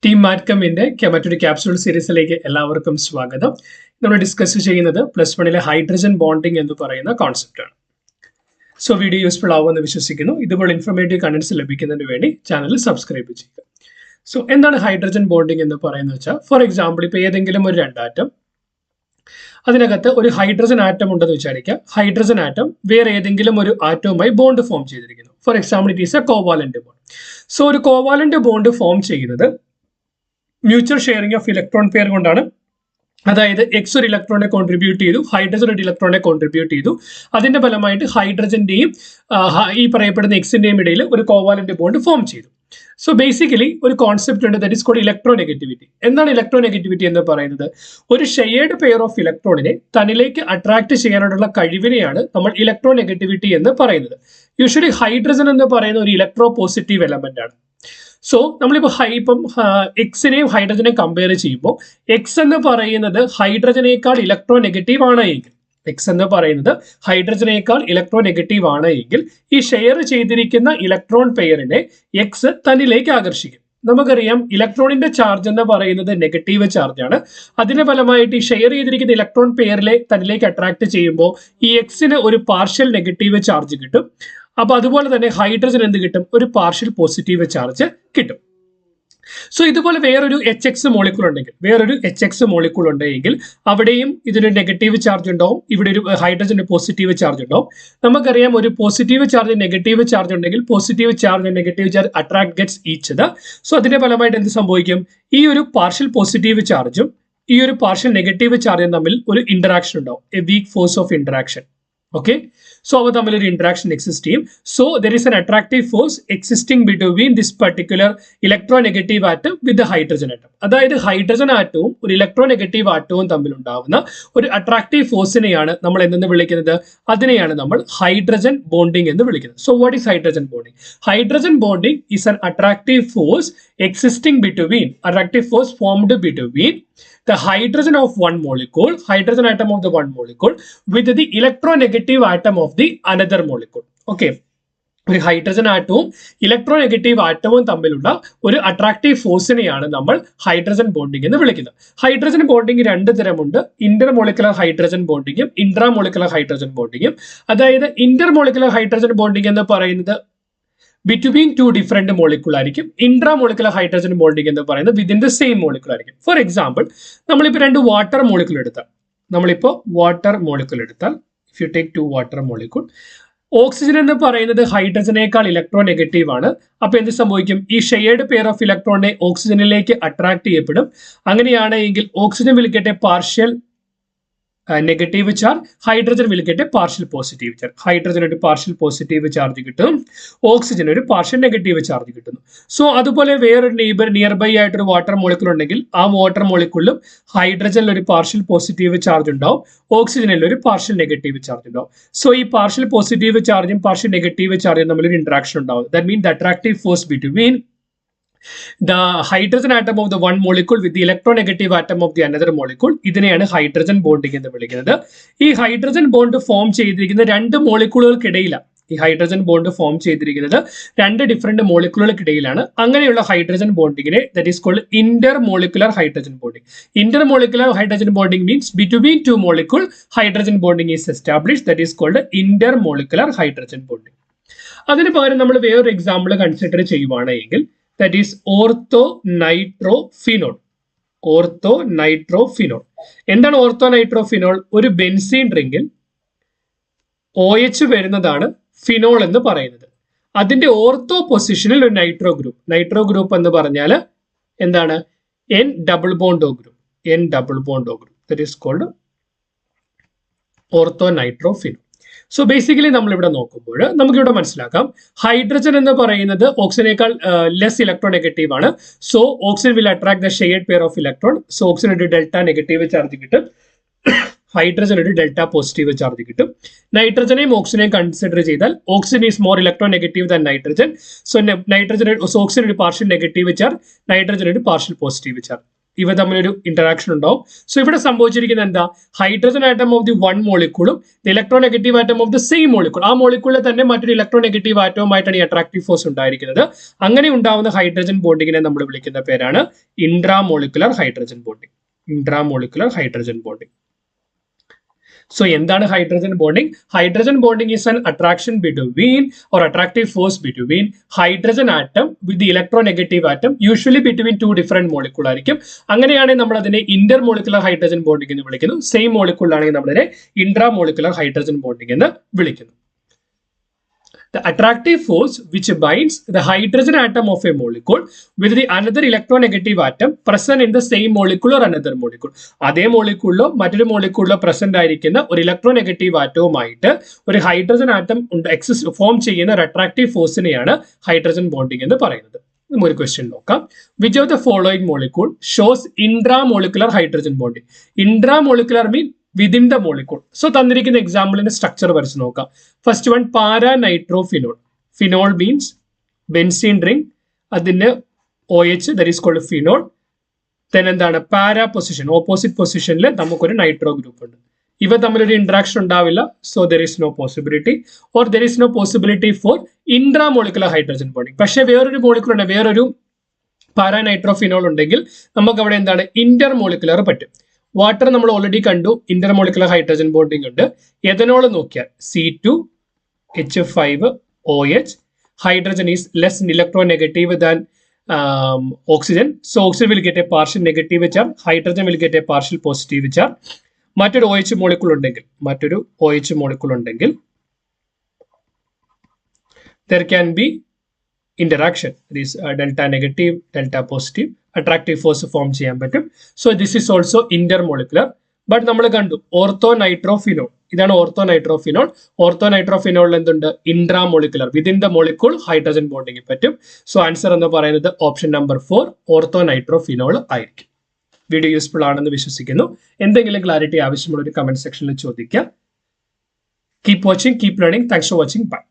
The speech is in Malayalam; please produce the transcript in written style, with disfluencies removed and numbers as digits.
ടീം മാറ്റ്കമിന്റെ കെമറ്ററി ക്യാപ്സ്യൂൾ സീരീസിലേക്ക് എല്ലാവർക്കും സ്വാഗതം. നമ്മൾ ഡിസ്കസ് ചെയ്യുന്നത് +1 ഹൈഡ്രജൻ ബോണ്ടിങ് എന്ന് പറയുന്ന കോൺസെപ്റ്റ് ആണ്. സോ വീഡിയോ യൂസ്ഫുൾ ആവുമെന്ന് വിശ്വസിക്കുന്നു. ഇതുപോലെ ഇൻഫോർമേറ്റീവ് കണ്ടന്റ്സ് ലഭിക്കുന്നതിന് വേണ്ടി ചാനൽ സബ്സ്ക്രൈബ് ചെയ്യുക. സോ എന്താണ് ഹൈഡ്രജൻ ബോണ്ടിങ് എന്ന് പറയുന്നത് വെച്ചാൽ, ഫോർ എക്സാമ്പിൾ ഇപ്പോൾ ഏതെങ്കിലും ഒരു രണ്ടാറ്റം, അതിനകത്ത് ഒരു ഹൈഡ്രജൻ ആറ്റം ഉണ്ടെന്ന് വിചാരിക്കുക. ഹൈഡ്രജൻ ആറ്റം വേറെ ഏതെങ്കിലും ഒരു ആറ്റവുമായി ബോണ്ട് ഫോം ചെയ്തിരിക്കുന്നു. For example it is A covalent bond. So ഒരു കോവാലന്റ് ബോണ്ട് ഫോം ചെയ്യുന്നത് mutual sharing of electron pair കൊണ്ടാണ്. അതായത് എക്സ് ഒരു ഇലക്ട്രോണെ കോൺട്രിബ്യൂട്ട് ചെയ്തു, ഹൈഡ്രജൻ ഒരു ഇലക്ട്രോണെ കോൺട്രിബ്യൂട്ട് ചെയ്തു. അതിന്റെ ഫലമായിട്ട് ഹൈഡ്രജന്റെയും ഈ പറയപ്പെടുന്ന എക്സിന്റെയും ഇടയിൽ ഒരു കോവാലന്റ് ബോണ്ട് ഫോം ചെയ്തു. സോ ബേസിക്കലി ഒരു കോൺസെപ്റ്റ് ഉണ്ട്, ദാറ്റ് ഈസ് കോൾഡ് ഇലക്ട്രോനെഗറ്റിവിറ്റി. എന്താണ് ഇലക്ട്രോനെഗറ്റിവിറ്റി എന്ന് പറയുന്നത്? ഒരു ഷെയർഡ് പെയർ ഓഫ് ഇലക്ട്രോണിനെ തന്നിലേക്ക് അട്രാക്ട് ചെയ്യാനുള്ള കഴിവിനെയാണ് നമ്മൾ ഇലക്ട്രോനെഗറ്റിവിറ്റി എന്ന് പറയുന്നത്. യൂഷ്വലി ഹൈഡ്രജൻ എന്ന് പറയുന്ന ഒരു ഇലക്ട്രോ പോസിറ്റീവ് എലമെന്റ് ആണ്. സോ നമ്മളിപ്പോൾ ഇപ്പം എക്സിനെയും ഹൈഡ്രജനെയും കമ്പയർ ചെയ്യുമ്പോൾ എക്സ് എന്ന് പറയുന്നത് ഹൈഡ്രജനേക്കാൾ ഇലക്ട്രോ നെഗറ്റീവ് ആണ് എങ്കിൽ, എക്സ് എന്ന് പറയുന്നത് ഹൈഡ്രജനേക്കാൾ ഇലക്ട്രോ നെഗറ്റീവ് ആണ് എങ്കിൽ ഈ ഷെയർ ചെയ്തിരിക്കുന്ന ഇലക്ട്രോൺ പെയറിനെ എക്സ് തന്നിലേക്ക് ആകർഷിക്കും. നമുക്കറിയാം ഇലക്ട്രോണിന്റെ ചാർജ് എന്ന് പറയുന്നത് നെഗറ്റീവ് ചാർജ് ആണ്. അതിന്റെ ഫലമായിട്ട് ഈ ഷെയർ ചെയ്തിരിക്കുന്ന ഇലക്ട്രോൺ പെയറിലെ തന്നിലേക്ക് അട്രാക്ട് ചെയ്യുമ്പോൾ ഈ എക്സിന് ഒരു പാർഷ്യൽ നെഗറ്റീവ് ചാർജ് കിട്ടും. അപ്പൊ അതുപോലെ തന്നെ ഹൈഡ്രജൻ എന്ത് കിട്ടും? ഒരു പാർഷ്യൽ പോസിറ്റീവ് ചാർജ് കിട്ടും. സോ ഇതുപോലെ വേറൊരു എച്ച് മോളിക്കൂൾ ഉണ്ടെങ്കിൽ അവിടെയും ഇതിന് നെഗറ്റീവ് ചാർജ് ഉണ്ടാവും, ഇവിടെ ഒരു ഹൈഡ്രജന് പോസിറ്റീവ് ചാർജ് ഉണ്ടാവും. നമുക്കറിയാം ഒരു പോസിറ്റീവ് ചാർജ് നെഗറ്റീവ് ചാർജ് ഉണ്ടെങ്കിൽ positive charge negative charge attract gets each other. So അതിന്റെ ഫലമായിട്ട് എന്ത് സംഭവിക്കും? ഈ ഒരു പാർഷ്യൽ പോസിറ്റീവ് ചാർജും ഈ ഒരു പാർഷ്യൽ നെഗറ്റീവ് ചാർജും തമ്മിൽ ഒരു ഇന്ററാക്ഷൻ ഉണ്ടാവും, A week force of interaction. Okay, so അവ തമ്മിൽ ഒരു ഇന്ററാക്ഷൻ എക്സിസ്റ്റ് ചെയ്യും. So there is N attractive force existing between this particular electro negative atom with hydrogen atom. അതായത് ഹൈഡ്രജൻ ആറ്റവും ഒരു ഇലക്ട്രോ നെഗറ്റീവ് ആറ്റവും തമ്മിൽ ഉണ്ടാവുന്ന ഒരു അട്രാക്റ്റീവ് ഫോഴ്സിനെയാണ് നമ്മൾ എന്തെന്ന് വിളിക്കുന്നത്? അതിനെയാണ് നമ്മൾ ഹൈഡ്രജൻ ബോണ്ടിങ് എന്ന് വിളിക്കുന്നത്. So what is hydrogen bonding? Hydrogen bonding is an attractive force existing between, attractive force formed between the hydrogen of one molecule, hydrogen atom of the one molecule with the electronegative atom of the another molecule. Okay, ഒരു ഹൈഡ്രജൻ ആറ്റവും ഇലക്ട്രോ നെഗറ്റീവ് ആറ്റവും തമ്മിലുള്ള ഒരു അട്രാക്റ്റീവ് ഫോഴ്സിനെയാണ് നമ്മൾ ഹൈഡ്രജൻ ബോണ്ടിങ് എന്ന് വിളിക്കുന്നത്. ഹൈഡ്രജൻ ബോണ്ടിങ് രണ്ട് തരമുണ്ട്, ഇന്റർമോളിക്കുലർ ഹൈഡ്രജൻ ബോണ്ടിങ്ങും ഇൻട്രാമോളിക്കുലർ ഹൈഡ്രജൻ ബോണ്ടിങ്ങും. അതായത് ഇന്റർമോളിക്കുലർ ഹൈഡ്രജൻ ബോണ്ടിങ് എന്ന് പറയുന്നത് ബിറ്റ്വീൻ ടു ഡിഫറെന്റ് മോളിക്കൂൾ ആയിരിക്കും. ഇൻട്രാമോളിക്കുലർ ഹൈഡ്രജൻ ബോണ്ടിങ് എന്ന് പറയുന്നത് വിതിൻ ദ സെയിം മോളിക്കൂൾ ആയിരിക്കും. ഫോർ എക്സാമ്പിൾ നമ്മളിപ്പോൾ രണ്ട് വാട്ടർ മോളിക്കൂൾ എടുത്താൽ, if you take 2 water molecule, oxygen എന്ന് പറയുന്നത് ഹൈഡ്രജനേക്കാൾ ഇലക്ട്രോ നെഗറ്റീവ് ആണ്. അപ്പൊ എന്ത് സംഭവിക്കും? ഈ ഷെയർഡ് പെയർ ഓഫ് ഇലക്ട്രോണിനെ ഓക്സിജനിലേക്ക് അട്രാക്ട് ചെയ്യപ്പെടും. അങ്ങനെയാണെങ്കിൽ oxygen will get A partial negative charge, hydrogen will get A partial positive charge. Hydrogen ഒരു പാർഷ്യൽ പോസിറ്റീവ് ചാർജ് കിട്ടും, ഓക്സിജൻ ഒരു പാർഷ്യൽ നെഗറ്റീവ് ചാർജ് കിട്ടുന്നു. സോ അതുപോലെ വേറൊരു നിയർ ബൈ ആയിട്ടൊരു വാട്ടർ മോളിക്കൂൾ ഉണ്ടെങ്കിൽ ആ വാട്ടർ മോളിക്കൂളിലും ഹൈഡ്രജനിൽ ഒരു പാർഷ്യൽ പോസിറ്റീവ് ചാർജ് ഉണ്ടാവും, ഓക്സിജനിൽ ഒരു പാർഷ്യൽ നെഗറ്റീവ് ചാർജ് ഉണ്ടാവും. സോ ഈ പാർഷ്യൽ പോസിറ്റീവ് ചാർജും പാർഷ്യൽ നെഗറ്റീവ് ചാർജും തമ്മിൽ ഒരു ഇന്ററാക്ഷൻ ഉണ്ടാവും. That means the attractive force between the hydrogen atom of the one molecule with the electronegative atom of the another molecule, ഇതിനെയാണ് ഹൈഡ്രജൻ ബോണ്ടിങ് എന്ന് വിളിക്കുന്നത്. ഈ ഹൈഡ്രജൻ ബോണ്ട് ഫോം ചെയ്തിരിക്കുന്ന രണ്ട് മോളിക്യൂളുകൾക്കിടയിലാണ്. ഈ ഹൈഡ്രജൻ ബോണ്ട് ഫോം ചെയ്തിരിക്കുന്നത് രണ്ട് ഡിഫറെന്റ് മോളിക്യൂളുകൾക്കിടയിലാണ്. അങ്ങനെയുള്ള ഹൈഡ്രജൻ ബോണ്ടിങ്ങിനെ that is called intermolecular hydrogen bonding. Intermolecular hydrogen bonding means between two molecule hydrogen bonding is established, that is called intermolecular hydrogen bonding. അതിന് പകരം നമ്മൾ വേറൊരു എക്സാമ്പിൾ കൺസിഡർ ചെയ്യുവാണെങ്കിൽ that is orthonitrophenol. എന്താണ് ഓർത്തോനൈട്രോഫിനോൾ? ഒരു ബെൻസീൻ റിംഗിൽ OH വരുന്നതാണ് ഫിനോൾ എന്ന് പറയുന്നത്. അതിന്റെ ഓർത്തോ പൊസിഷനിൽ ഒരു നൈട്രോ ഗ്രൂപ്പ് എന്ന് പറഞ്ഞാൽ എന്താണ്? N double bond O group. that is called orthonitrophenol. So basically നമ്മൾ ഇവിടെ നോക്കുമ്പോൾ നമുക്കിവിടെ മനസ്സിലാക്കാം, ഹൈഡ്രജൻ എന്ന് പറയുന്നത് ഓക്സിജനേക്കാൾ ലെസ് ഇലക്ട്രോ നെഗറ്റീവ് ആണ്. So oxygen will attract the shared pair of electron. So oxygen ഒരു ഡെൽറ്റ നെഗറ്റീവ് ചാർജ് കിട്ടും, ഹൈഡ്രജൻ ഒരു ഡെൽറ്റ പോസിറ്റീവ് ചാർജ് കിട്ടും. നൈട്രജനെയും ഓക്സിജനെയും കൺസിഡർ ചെയ്താൽ oxygen is more electro negative than nitrogen. So oxygen ഒരു പാർഷ്യൽ നെഗറ്റീവ് ചാർജ്, നൈട്രജൻ ഒരു പാർഷ്യൽ പോസിറ്റീവ് ചാർജ്. ഇവ തമ്മിലൊരു ഇന്ററാക്ഷൻ ഉണ്ടാവും. സോ ഇവിടെ സംഭവിച്ചിരിക്കുന്നത് എന്താ, hydrogen atom of the one മോളിക്കൂളും electronegative atom of the same molecule, ആ മോളിക്കൂളിൽ തന്നെ മറ്റൊരു ഇലക്ട്രോ നെഗറ്റീവ് ആറ്റവുമായിട്ടാണ് ഈ അട്രാക്റ്റീവ് ഫോഴ്സ് ഉണ്ടായിരിക്കുന്നത്. അങ്ങനെ ഉണ്ടാവുന്ന ഹൈഡ്രജൻ ബോണ്ടിങ്ങിനെ നമ്മൾ വിളിക്കുന്ന പേരാണ് intramolecular hydrogen bonding. Intramolecular hydrogen bonding. So എന്താണ് hydrogen bonding? Hydrogen bonding is an attraction between or attractive force between hydrogen atom with the electronegative atom, usually between two different molecule ആയിരിക്കും. അങ്ങനെയാണെങ്കിൽ നമ്മൾ അതിനെ ഇന്റർ മോളിക്കുലർ ഹൈഡ്രജൻ ബോണ്ടിങ് എന്ന് വിളിക്കുന്നു. സെയിം മോളിക്കൂളിലാണെങ്കിൽ നമ്മളതിനെ ഇൻട്രാ മോളിക്കുലർ ഹൈഡ്രജൻ ബോണ്ടിങ് എന്ന് വിളിക്കുന്നു. The attractive force which binds the hydrogen atom of a molecule with the another electronegative atom present in the same molecule or another molecule. അതേ മോളിക്കൂളിലോ മറ്റൊരു മോളിക്കൂളിലോ പ്രസന്റ് ആയിരിക്കുന്ന ഒരു ഇലക്ട്രോനെഗറ്റീവ് ആറ്റവുമായിട്ട് ഒരു ഹൈഡ്രജൻ ആറ്റം ഫോം ചെയ്യുന്ന ഒരു അട്രാക്റ്റീവ് ഫോഴ്സിനെയാണ് ഹൈഡ്രജൻ ബോണ്ടിങ് എന്ന് പറയുന്നത്. ഒരു ക്വസ്റ്റ്യൻ നോക്കാം. Which of the following molecule shows intramolecular hydrogen bonding? Intramolecular mean within the molecule. So തന്നിരിക്കുന്ന എക്സാമ്പിളിന്റെ സ്ട്രക്ചർ വരച്ച് നോക്കാം. First one para nitrophenol. Phenol means benzene ring, അതിന് OH that is called phenol. Then എന്താണ് പാരാ പൊസിഷൻ, ഓപ്പോസിറ്റ് പൊസിഷനിൽ നമുക്കൊരു നൈട്രോ ഗ്രൂപ്പ് ഉണ്ട്. ഇവ തമ്മിലൊരു ഇന്ററാക്ഷൻ ഉണ്ടാവില്ല. So there is no possibility or there is no possibility for intramolecular hydrogen bonding. പക്ഷേ വേറൊരു മോളിക്കൂൾ ഉണ്ട്, വേറൊരു പാരാ നൈട്രോഫിനോൾ ഉണ്ടെങ്കിൽ നമുക്ക് അവിടെ എന്താണ് ഇന്റർ മോളിക്കുലർ പറ്റും. വാട്ടർ നമ്മൾ ഓൾറെഡി കണ്ടു, ഇന്റർമോളിക്കുലർ ഹൈഡ്രജൻ ബോണ്ടിങ് ഉണ്ട്. എഥനോൾ നോക്കിയാൽ C2H5OH, hydrogen is less electronegative than oxygen. So oxygen will get a partial negative charge, hydrogen will get a partial positive charge. മറ്റൊരു OH മോളിക്കൂൾ ഉണ്ടെങ്കിൽ there can be interaction. This delta negative, delta positive, attractive force form ചെയ്യാൻ പറ്റും. So this is also intermolecular. But നമ്മൾ കണ്ടു ഓർത്തോ നൈട്രോഫിനോൾ, ഇതാണ് ഓർത്തോ നൈട്രോഫിനോൾ. ഓർത്തോ നൈട്രോഫിനോളിൽ എന്തുണ്ട്? Intramolecular, within the molecule hydrogen bonding പറ്റും. സോ ആൻസർ എന്ന് പറയുന്നത് ഓപ്ഷൻ നമ്പർ 4 ഓർത്തോ നൈട്രോഫിനോൾ ആയിരിക്കും. വീഡിയോ യൂസ്ഫുൾ ആണെന്ന് വിശ്വസിക്കുന്നു. എന്തെങ്കിലും ക്ലാരിറ്റി ആവശ്യമുള്ള ഒരു കമന്റ് സെക്ഷനിൽ ചോദിക്കാം. Keep watching, keep learning. Thanks for watching. By.